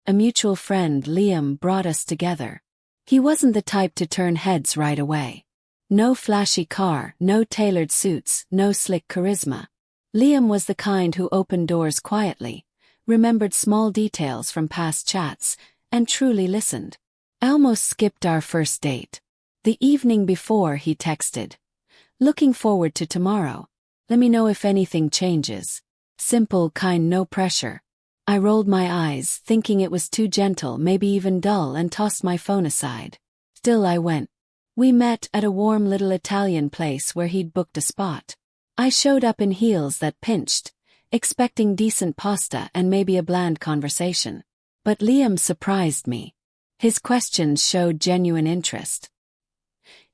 A mutual friend, Liam, brought us together. He wasn't the type to turn heads right away. No flashy car, no tailored suits, no slick charisma. Liam was the kind who opened doors quietly, remembered small details from past chats, and truly listened. I almost skipped our first date. The evening before, he texted, "Looking forward to tomorrow. Let me know if anything changes." Simple, kind, no pressure. I rolled my eyes, thinking it was too gentle, maybe even dull, and tossed my phone aside. Still I went. We met at a warm little Italian place where he'd booked a spot. I showed up in heels that pinched, expecting decent pasta and maybe a bland conversation. But Liam surprised me. His questions showed genuine interest.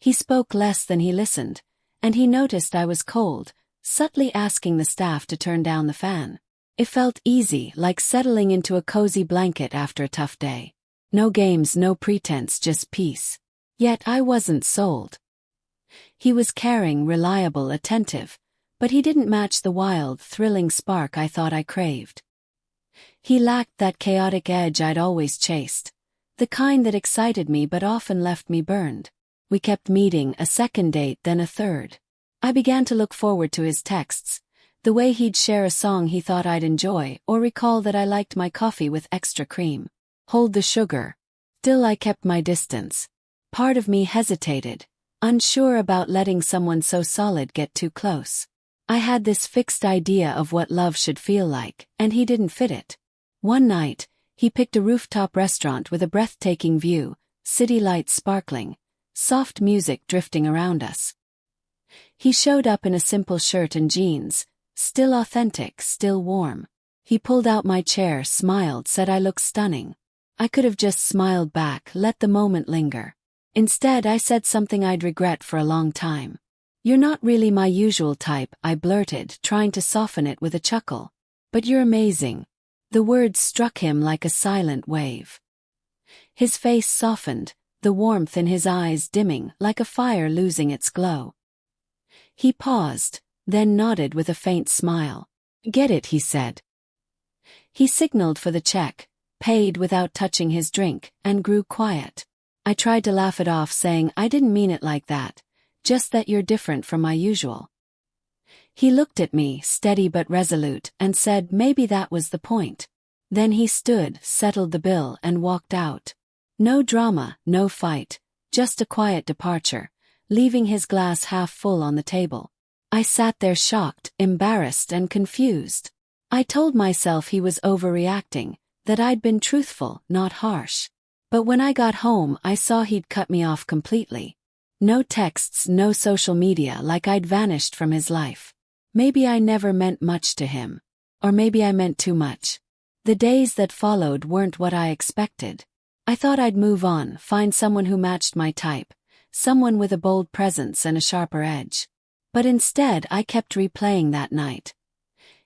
He spoke less than he listened, and he noticed I was cold, subtly asking the staff to turn down the fan. It felt easy, like settling into a cozy blanket after a tough day. No games, no pretense, just peace. Yet I wasn't sold. He was caring, reliable, attentive, but he didn't match the wild, thrilling spark I thought I craved. He lacked that chaotic edge I'd always chased, the kind that excited me but often left me burned. We kept meeting, a second date, then a third. I began to look forward to his texts, the way he'd share a song he thought I'd enjoy, or recall that I liked my coffee with extra cream. Hold the sugar. Still I kept my distance. Part of me hesitated, unsure about letting someone so solid get too close. I had this fixed idea of what love should feel like, and he didn't fit it. One night, he picked a rooftop restaurant with a breathtaking view, city lights sparkling, soft music drifting around us. He showed up in a simple shirt and jeans, still authentic, still warm. He pulled out my chair, smiled, said I looked stunning. I could have just smiled back, let the moment linger. Instead, I said something I'd regret for a long time. "You're not really my usual type," I blurted, trying to soften it with a chuckle. "But you're amazing." The words struck him like a silent wave. His face softened, the warmth in his eyes dimming, like a fire losing its glow. He paused, then nodded with a faint smile. "Get it," he said. He signaled for the check, paid without touching his drink, and grew quiet. I tried to laugh it off, saying, "I didn't mean it like that, just that you're different from my usual." He looked at me, steady but resolute, and said maybe that was the point. Then he stood, settled the bill, and walked out. No drama, no fight, just a quiet departure, leaving his glass half full on the table. I sat there shocked, embarrassed, and confused. I told myself he was overreacting, that I'd been truthful, not harsh. But when I got home, I saw he'd cut me off completely. No texts, no social media, like I'd vanished from his life. Maybe I never meant much to him. Or maybe I meant too much. The days that followed weren't what I expected. I thought I'd move on, find someone who matched my type, someone with a bold presence and a sharper edge. But instead, I kept replaying that night.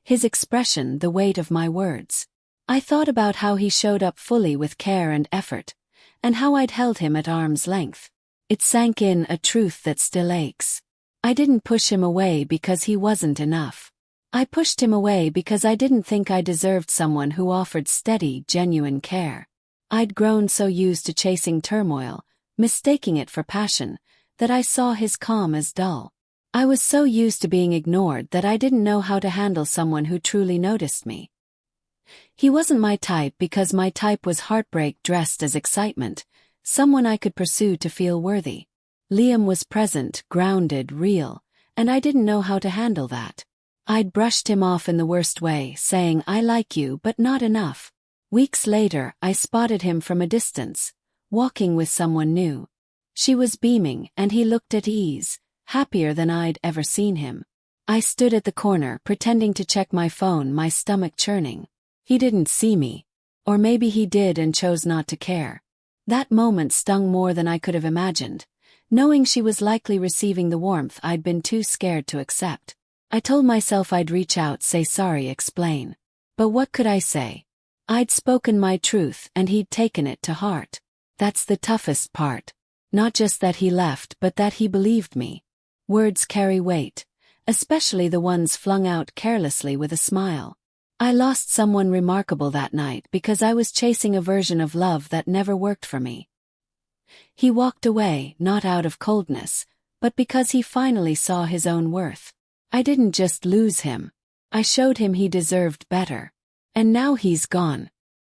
His expression, the weight of my words. I thought about how he showed up fully with care and effort, and how I'd held him at arm's length. It sank in, a truth that still aches. I didn't push him away because he wasn't enough. I pushed him away because I didn't think I deserved someone who offered steady, genuine care. I'd grown so used to chasing turmoil, mistaking it for passion, that I saw his calm as dull. I was so used to being ignored that I didn't know how to handle someone who truly noticed me. He wasn't my type because my type was heartbreak dressed as excitement, someone I could pursue to feel worthy. Liam was present, grounded, real, and I didn't know how to handle that. I'd brushed him off in the worst way, saying, "I like you, but not enough." Weeks later, I spotted him from a distance, walking with someone new. She was beaming, and he looked at ease, happier than I'd ever seen him. I stood at the corner, pretending to check my phone, my stomach churning. He didn't see me. Or maybe he did and chose not to care. That moment stung more than I could have imagined, knowing she was likely receiving the warmth I'd been too scared to accept. I told myself I'd reach out, say sorry, explain. But what could I say? I'd spoken my truth and he'd taken it to heart. That's the toughest part. Not just that he left, but that he believed me. Words carry weight, especially the ones flung out carelessly with a smile. I lost someone remarkable that night because I was chasing a version of love that never worked for me. He walked away, not out of coldness, but because he finally saw his own worth. I didn't just lose him. I showed him he deserved better. And now he's gone,